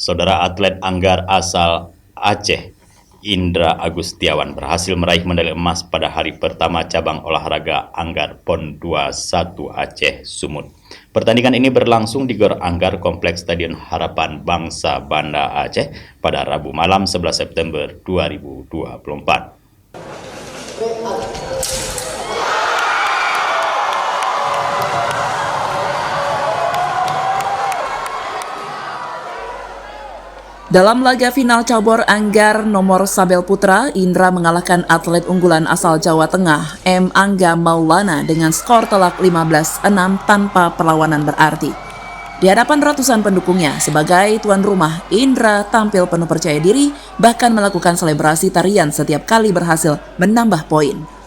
Saudara atlet Anggar asal Aceh, Indra Agustiawan berhasil meraih medali emas pada hari pertama cabang olahraga Anggar PON 21 Aceh Sumut. Pertandingan ini berlangsung di Gor Anggar Kompleks Stadion Harapan Bangsa Banda Aceh pada Rabu malam 11 September 2024. Dalam laga final cabur Anggar nomor sabel putra, Indra mengalahkan atlet unggulan asal Jawa Tengah, M. Angga Maulana dengan skor telak 15-6 tanpa perlawanan berarti. Di hadapan ratusan pendukungnya, sebagai tuan rumah, Indra tampil penuh percaya diri, bahkan melakukan selebrasi tarian setiap kali berhasil menambah poin.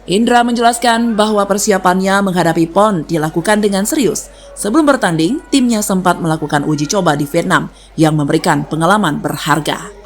Indra menjelaskan bahwa persiapannya menghadapi PON dilakukan dengan serius. Sebelum bertanding, timnya sempat melakukan uji coba di Vietnam yang memberikan pengalaman berharga.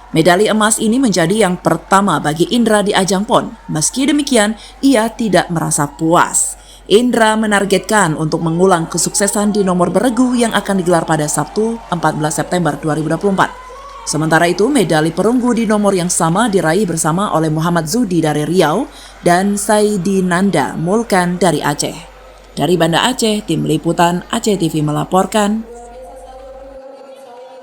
Medali emas ini menjadi yang pertama bagi Indra di ajang PON. Meski demikian, ia tidak merasa puas. Indra menargetkan untuk mengulang kesuksesan di nomor beregu yang akan digelar pada Sabtu 14 September 2024. Sementara itu, medali perunggu di nomor yang sama diraih bersama oleh Muhammad Zudi dari Riau dan Saidi Nanda Mulkan dari Aceh. Dari Banda Aceh, Tim Liputan Aceh TV melaporkan.